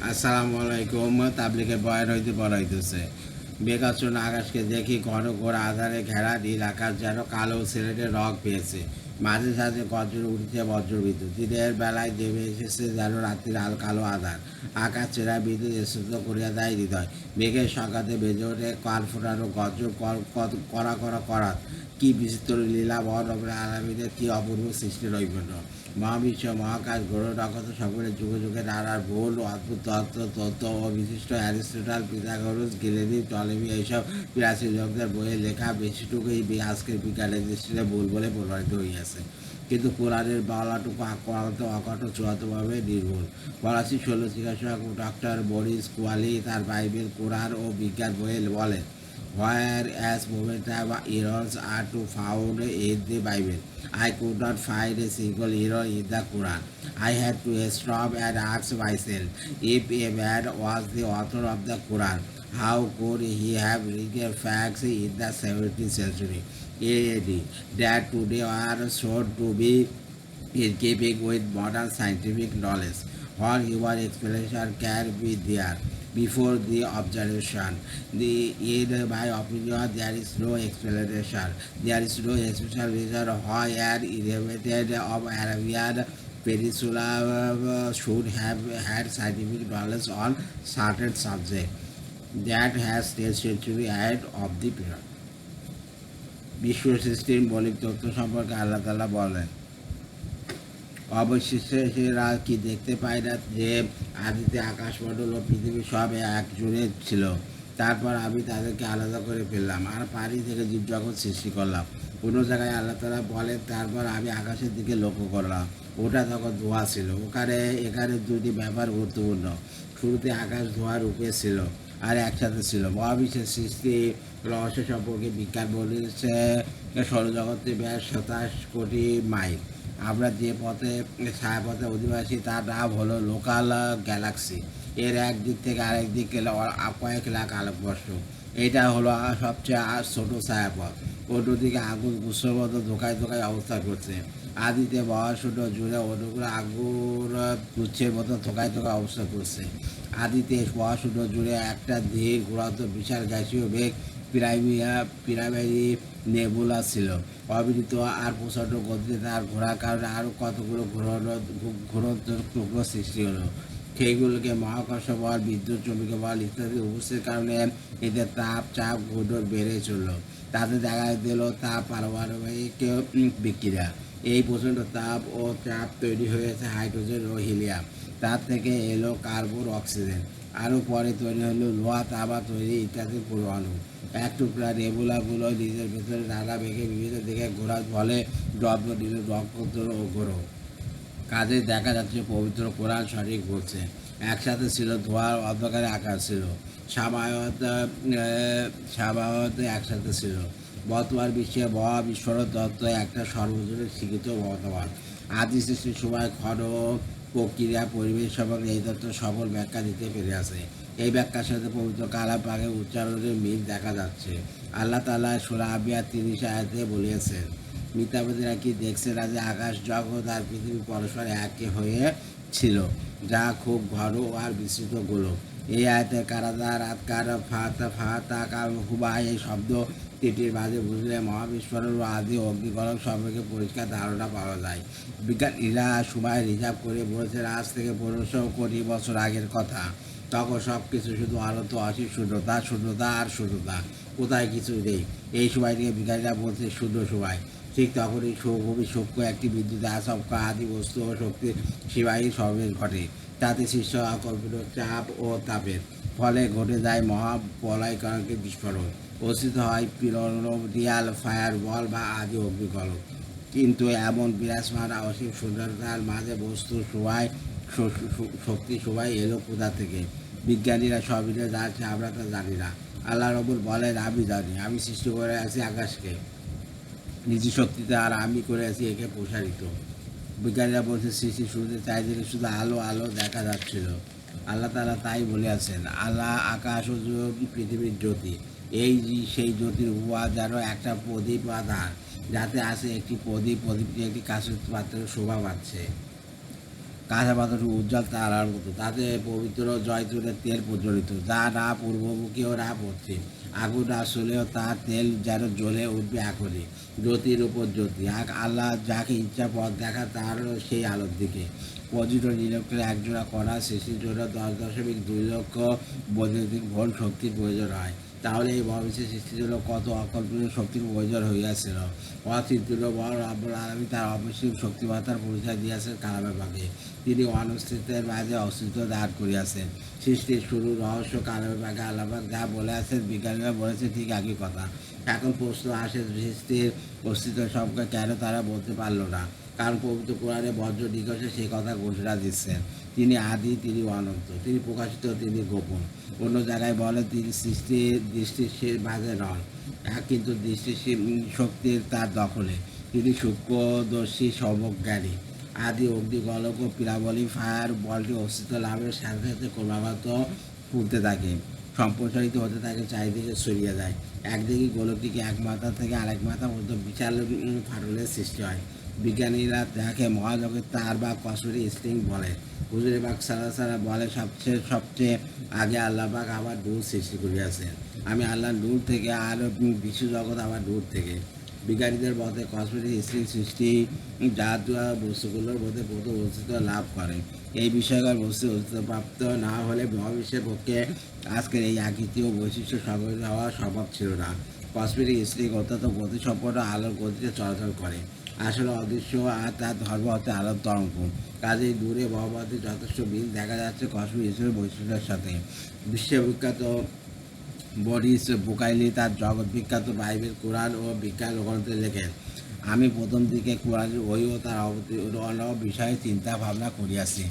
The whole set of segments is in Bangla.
আসসালামু আলাইকুম। তাবলিগের বয়ান হইতে বলা হইতেছে, মেঘাচ্ছন্ন আকাশকে দেখি ঘন ঘোর আধারে ঘেরা নীল আকাশ যেন কালো সিলেটের রং পেয়েছে। মাঝে সাঝে গর্জন উঠিছে বজ্রবিদ্যুৎ। দিনের বেলায় নেমে এসেছে যেন রাত্রির আল কালো আধার। আকাশ চেরা বিদ্যুৎ স্তব্ধ করিয়া দেয় হৃদয়। মেঘের সংঘাতে বেজে ওঠে কান ফোটানো গর্জন করা করা করা। কি বিচিত্র লীলা বর্ণমের আলামিনের কি অপূর্ব সৃষ্টি নৈপুণ্য। মহাবিশ্ব মহাকাশ গ্রহ নক্ষত্র সকলের যুগে যুগে নানার ভুল অদ্ভুত তত্ত্ব ও বিশিষ্ট অ্যারিস্টটল, পিথাগোরাস, গ্যালিলি, টলেমি এইসব প্রাচীন লোকদের বইয়ে লেখা বেশিটুকুই আজকের বিজ্ঞানের দৃষ্টিতে ভুল বলে প্রমাণিত হইয়াছে। কিন্তু কোরআনের বলাটুকু অকট চূড়ান্তভাবে নির্ভুল। ফরাসি শৈল চিকিৎসক ডক্টর বরিস কোয়ালি তার বাইবেল, কোরআন ও বিজ্ঞান বইয়ে বলেন, whereas momentum errors are to found in the Bible, I could not find a single error in the Quran. I had to stop and ask myself, if a man was the author of the Quran, how could he have written facts in the 17th century AD that today are shown to be in keeping with modern scientific knowledge? What human explanation can be there before the observation? In my opinion, there is no explanation. There is no special reason why an inhabitant of Arabian Peninsula should have had scientific knowledge on certain subject that has 10th century ahead of the period. বিশ্ব সৃষ্টির মৌলিক তত্ত্ব সম্পর্কে আল্লাহ তাআলা বলেন, অবশেষে সেরা কি দেখতে পায় না যে আদিতে আকাশমণ্ডল ও পৃথিবী সব এক জুড়ে ছিল। তারপর আমি তাদেরকে আলাদা করে ফেললাম আর পানি থেকে জীবজগৎ সৃষ্টি করলাম। কোনো জায়গায় আল্লাহ তাআলা বলেন, তারপর আমি আকাশের দিকে লক্ষ্য করলাম, ওটা তখন ধোঁয়া ছিল। এখানে দুটি ব্যাপার গুরুত্বপূর্ণ। শুরুতে আকাশ ধোঁয়া রূপে ছিল আর একসাথে ছিল। মহাবিশ্বের সৃষ্টি রহস্য সম্পর্কে বিজ্ঞান বলেছে সৌরজগতের ব্যাস 27 কোটি মাইল। আমরা যে ছায়াপথে অধিবাসী তার নাম হলো লোকাল গ্যালাক্সি। এর এক দিক থেকে আরেক দিক গেলে কয়েক লাখ আলোকবর্ষ। এটা হলো সবচেয়ে ছোট ছায়াপথ। অন্যদিকে আগুন গুচ্ছর মতো ধোকায় ধোকায় অবস্থান করছে। আদিতে মহাশূন্য জুড়ে অন্যগুলো আগুন গুচ্ছের মতো ধোকায় ধোকায় অবস্থান করছে। আদিতে মহাশূন্য জুড়ে একটা ধীর ঘোরান্ত বিশাল গ্যাসীয় মেঘ পিরামিডি নেবুলা ছিল। অবিরত আর প্রচণ্ড গতিতে তার ঘোরার কারণে আরও কতগুলো ঘুরন্ত টুকরো সৃষ্টি হলো। সেইগুলোকে মহাকর্ষ বল, বিদ্যুৎ, চৌম্বকীয় বল ইত্যাদি উপস্থিতির কারণে এদের তাপ, চাপ, ঘূর্ণন বেড়ে চলল। তাতে দেখা দিল তাপ পারমাণবিক বিক্রিয়া। এই প্রচণ্ড তাপ ও চাপ তৈরি হয়েছে হাইড্রোজেন ও হিলিয়াম। তার থেকে এলো কার্বন, অক্সিজেন। আরও পরে তৈরি হলো লোহা, তামা তৈরি ইত্যাদি পরমাণু। এক টুকরা নেবুলাগুলো নিজের ভেতরে নানা বেগে বিভিন্ন দিকে ঘোরার ফলে জন্ম নিল নক্ষত্র ও গ্রহ। কাজে দেখা যাচ্ছে পবিত্র কোরআন সঠিক বলছে। একসাথে ছিল ধোঁয়ার অন্ধকারে আকাশ ছিল, সামায়ত একসাথে ছিল। বর্তমান বিশ্বে মহাবিস্ফোরণ তত্ত্ব একটা সর্বজনীন স্বীকৃত মতবাদ। আদি সৃষ্টির সময় ক্ষণ প্রক্রিয়া, পরিবেশ সম্পর্কে এই তত্ত্ব সফল ব্যাখ্যা দিতে পেরে আছে। এই ব্যাখ্যার সাথে পবিত্র কালাম পাকের উচ্চারণের মিল দেখা যাচ্ছে। আল্লাহ তাআলা সূরা আম্বিয়া 30 আয়াতে বলিয়েছেন, মিথ্যাবাদীরা কি দেখছে না যে আকাশ, জগৎ আর পৃথিবী পরস্পর একে হয়ে ছিল, যা খুব ঘন আর বিস্তৃত গোলক। এই আয়তে কারাদা রাতকার ফাতা হুবা এই শব্দ তিনটির মাঝে বুঝলে মহাবিস্ফোরণ ও আদি অগ্নিগলক সম্পর্কে পরিষ্কার ধারণা পাওয়া যায়। বিজ্ঞানীরা সময় রিজার্ভ করে বলেছেন আজ থেকে 1500 কোটি বছর আগের কথা। তখন সব কিছু শুধু আনত অসীম শূন্যতা, শূন্যতা আর শূন্যতা, কোথায় কিছু নেই। এই সময়টিকে বিজ্ঞানীরা বলছে শূন্য সময়। ঠিক তখনই খুবই সূক্ষ্ম একটি বিদ্যুৎ আচমকা আদি বস্তু ও শক্তির সীমাহীন সমাবেশ ঘটে। তাতে সৃষ্ট অকল্পিত চাপ ও তাপের ফলে ঘটে যায় মহাবলয়কারকের বিস্ফোরণ। অস্তিত্ব হয় পিরোডিয়াল ফায়ার বল বা আদি অগ্নিগলক। কিন্তু এমন বিরাজমান অসীম শূন্যতার মাঝে বস্তুর শক্তি সবাই এলো কোথা থেকে? বিজ্ঞানীরা সব মিলে যাচ্ছে, আমরা তা জানি না। আল্লাহ রব্বুল বলেন, আমি জানি, আমি সৃষ্টি করে আছি আকাশকে নিজ শক্তিতে, আর আমি করে আছি একে প্রসারিত। বিজ্ঞানীরা বলছে সৃষ্টি শুরুতে চারিদিকে শুধু আলো আলো দেখা যাচ্ছিল। আল্লাহ তাআলা তাই বলে আছেন, আল্লাহ আকাশ ও পৃথিবীর জ্যোতি। সেই জ্যোতির উপহার যেন একটা প্রদীপ আধার, যাতে আছে একটি প্রদীপটি একটি কাঁচের পাত্রের শোভা পাচ্ছে। কাঁচা পাথর উজ্জ্বল তারার মতো, তাতে পবিত্র জয়তুনের তেল প্রজ্বলিত, যা না পূর্বমুখীও না পশ্চিম। আগুন আসলেও তার তেল যেন জ্বলে উঠবে এখনই, জ্যোতির উপর জ্যোতি। আল্লাহ যাকে ইচ্ছা পথ দেখা তার সেই আলোর দিকে। পজিট নিরক্ষের একজোড়া কণা সৃষ্টির জন্য 10.2 লক্ষ বৈদ্যুতিক ভোল্ট শক্তির প্রয়োজন হয়। তাহলে এই মহাবিশ্বের সৃষ্টির জন্য কত অকল্পনীয় শক্তির প্রয়োজন হইয়াছিল। অচিন্তুল বড় রব্বুল আলামিন তার অবশ্যই শক্তিমত্তার পরিচয় দিয়েছেন কালামে পাকে। তিনি অনস্তিত্বের মাঝে অস্তিত্ব দাঁড় করিয়াছেন। সৃষ্টির শুরু রহস্য কালামে পাকে আল্লাহ পাক যা বলে আছেন, বিজ্ঞানীরা বলেছে ঠিক একই কথা। এখন প্রশ্ন আসে, সৃষ্টির অস্তিত্ব সম্পর্কে কেন তারা বলতে পারল না? কারণ পবিত্র কোরআনে বজ্র নিকষে সেই কথা ঘোষণা দিচ্ছেন। তিনি আদি, তিনি অনন্ত, তিনি প্রকাশিত, তিনি গোপন। অন্য জায়গায় বলেন তিনি সৃষ্টির দৃষ্টির মাঝে নন, কিন্তু দৃষ্টি শক্তির তার দখলে। তিনি সূক্ষ্মদর্শী, সর্বজ্ঞানী। আদি অগ্নিগোলক ও পিরাবলি ফায়ার বলটি অস্তিত্ব লাভের সাথে সাথে ক্রমাগত ফুলতে থাকে, সম্প্রসারিত হতে থাকে, চারিদিকে ছড়িয়ে যায়। একদিকে গোলকটিকে এক মাথা থেকে আরেক মাথা পর্যন্ত বিশাল ফাটলের সৃষ্টি হয়। বিজ্ঞানীরা তাকে মহাজগতের তার বা কসমেটিক স্ট্রিং বলে। হুজুরে পাক সাল্লাল্লাহু বলে সবচেয়ে আগে আল্লাহ পাক আবার নূর সৃষ্টি করিয়াছেন। আমি আল্লাহ নূর থেকে, আর বিশ্ব জগৎ আবার নূর থেকে। বিজ্ঞানীদের মতে কসমেটিক স্ট্রিং সৃষ্টি জাত বস্তুগুলোর মধ্যে প্রথম অস্তিত্ব লাভ করে। এই বিষয়কার বস্তু অস্তিত্বপ্রাপ্ত না হলে মহাবিশ্বের পক্ষে আজকের এই আকৃতি ও বৈশিষ্ট্য সংগঠিত হওয়া সম্ভব ছিল না। কসমেটিক স্ট্রিং অত্যন্ত গতিসম্পন্ন আলোর গতিতে চলাচল করে, আসলে অদৃশ্য, আর তার ধর্ম হচ্ছে আলোর তরঙ্গ। কাজেই দূরে মহাভারতে যথেষ্ট মিল দেখা যাচ্ছে কসমিক স্ট্রিংয়ের বৈশিষ্ট্যের সাথে। বিশ্ববিখ্যাত বরিস বুকাইলি তার জগৎ বিখ্যাত বাইবেল, কোরআন ও বিজ্ঞান গ্রন্থে লেখেন, আমি প্রথম দিকে কোরআনের ওই ও তার অবতীর্ণ বিষয়ে চিন্তা ভাবনা করিয়াছি।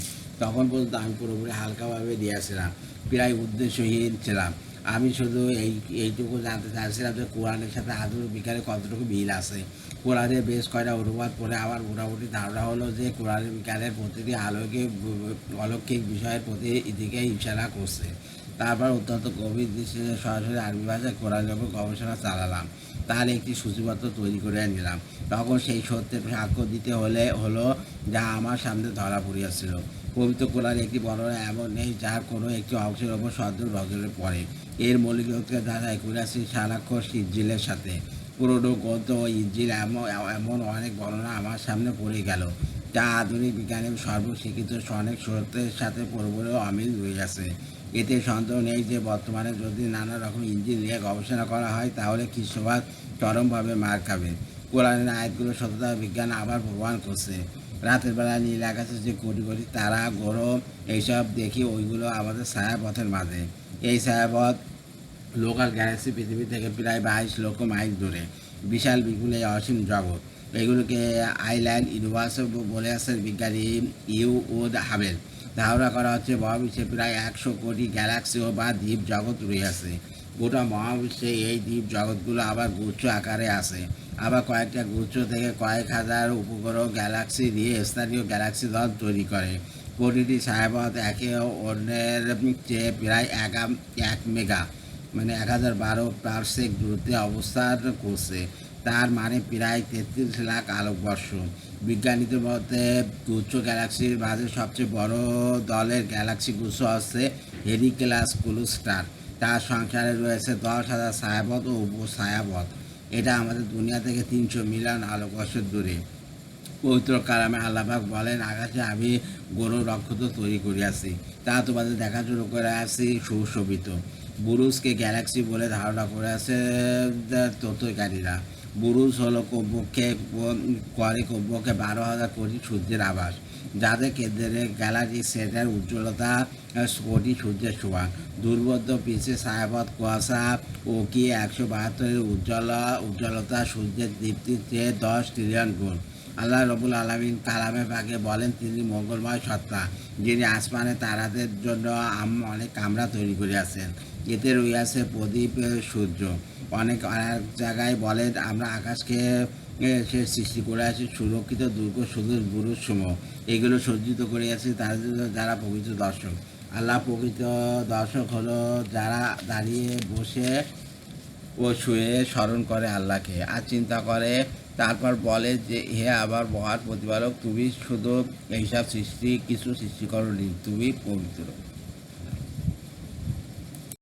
তখন পর্যন্ত আমি পুরোপুরি হালকাভাবে দিয়েছিলাম, প্রায় উদ্দেশ্যহীন ছিলাম। আমি শুধু এইটুকু জানতে চাইছিলাম যে কোরআনের সাথে আধুনিক বিজ্ঞানের কতটুকু মিল আছে। কোরআনের বেশ কয়টা অনুবাদ পড়ে আমার মোটামুটি ধারণা হলো যে কোরআনের বিজ্ঞানের প্রতিটি অলৌকিক বিষয়ের প্রতি দিকে ইশারা করছে। তারপর অত্যন্ত গভীর দৃষ্টিতে সরাসরি আরবি ভাষায় কোরআনের উপর গবেষণা চালালাম, তার একটি সূচিপত্র তৈরি করে নিলাম। তখন সেই সত্যের সাক্ষ্য দিতে হলো যা আমার সামনে ধরা পড়িয়াছিল। পবিত্র কোরআনে একটি বর্ণনা এমন নেই যার কোনো একটি অংশের ওপর সন্দেহ নজরে পড়ে। এর মৌলিকত্বকে যাচাই করিয়াছি সারাক্ষর ইনজিলের সাথে। পুরোনো গ্রন্থ ও ইনজিল এমন অনেক বর্ণনা আমার সামনে পড়ে গেল যা আধুনিক বিজ্ঞানের সর্বস্বীকৃত অনেক সত্যের সাথে পুরোপুরি অমিল রয়েছে। এতে সন্দেহ নেই যে বর্তমানে যদি নানা রকম ইঞ্জিন নিয়ে গবেষণা করা হয় তাহলে খ্রিস্টবাদ চরমভাবে মার খাবে। কোরআনের আয়াতগুলো সততা বিজ্ঞান আবার প্রমাণ করছে। রাতের বেলা নীল আকাশে যে কোটি কোটি তারা, গ্রহ এইসব দেখি, ওইগুলো আমাদের ছায়াপথের মাঝে। এই ছায়াপথ লোকাল গ্যালাক্সি পৃথিবী থেকে প্রায় 22 লক্ষ মাইল দূরে, বিশাল বিপুল এই অসীম জগৎ। এগুলোকে আইল্যান্ড ইউনিভার্স বলে আছেন বিজ্ঞানী ইউড হাবেল। ধারণা করা হচ্ছে মহাবিশ্বে প্রায় 100 কোটি গ্যালাক্সি বা দ্বীপ জগৎ রয়েছে। গোটা মহাবিশ্বে এই দ্বীপ জগৎগুলো আবার গুচ্ছ আকারে আছে। আবার কয়েকটা গুচ্ছ থেকে কয়েক হাজার উপগ্রহ গ্যালাক্সি দিয়ে স্থানীয় গ্যালাক্সি দল তৈরি করে। প্রতিটি ছায়াপথ একে অন্যের চেয়ে প্রায় 1 মেগা, মানে 1012 পারসেক দূরত্বে অবস্থান করছে। তার মানে প্রায় 33 লাখ আলোকবর্ষ। বিজ্ঞানীদের মতে গুচ্ছ গ্যালাক্সির মাঝে সবচেয়ে বড় দলের গ্যালাক্সি গুচ্ছ হচ্ছে হেলিক্যালাস ক্লুস্টার। তার সংসারে রয়েছে 10,000 ছায়াপথ ও উপছায়াপথ। এটা আমাদের দুনিয়া থেকে 300 মিলিয়ন আলোকবর্ষের দূরে। পবিত্র কালামে আল্লাহ পাক বলেন, আকাশে আমি গরু নক্ষত্র তৈরি করিয়াছি, তা তোমাদের দেখা শুরু করে আসি সুশোভিত। বুরুজকে গ্যালাক্সি বলে ধারণা করে আছে তত্ত্বজ্ঞানীরা। বুরুজ হলো কমপক্ষে 12,000 কোটি সূর্যের আভাস, যাদের কেন্দ্রে গ্যালাক্সি সেটের উজ্জ্বলতা কোটি সূর্যের সমান। দুর্বোধ্য পিছে ছায়াপথ কুয়াশা ও কি 172 উজ্জ্বলতা সূর্যের দীপ্তির চেয়ে 10 ট্রিলিয়ন গুণ। আল্লাহ রবুল আলামিন কালামে পাকে বলেন, তিনি মঙ্গলময় সত্তা, যিনি আসমানে তারাদের জন্য অনেক কামরা তৈরি করিয়াছেন। এতে রইয়াছে প্রদীপ, সূর্য। অনেক জায়গায় বলেন, আমরা আকাশকে সে সৃষ্টি করে আছি সুরক্ষিত দুর্গ শুধু বুরুজ সমূহ, এগুলো সজ্জিত করিয়াছি তাদের জন্য যারা প্রকৃত দর্শক। আল্লাহ প্রকৃত দর্শক হলো যারা দাঁড়িয়ে, বসে ও শুয়ে স্মরণ করে আল্লাহকে, আর চিন্তা করে তারপর বলে যে হে আবার মহান প্রতিপালক, তুমি শুধু এইসব সৃষ্টি কিছু সৃষ্টি করনি, তুমি পবিত্র।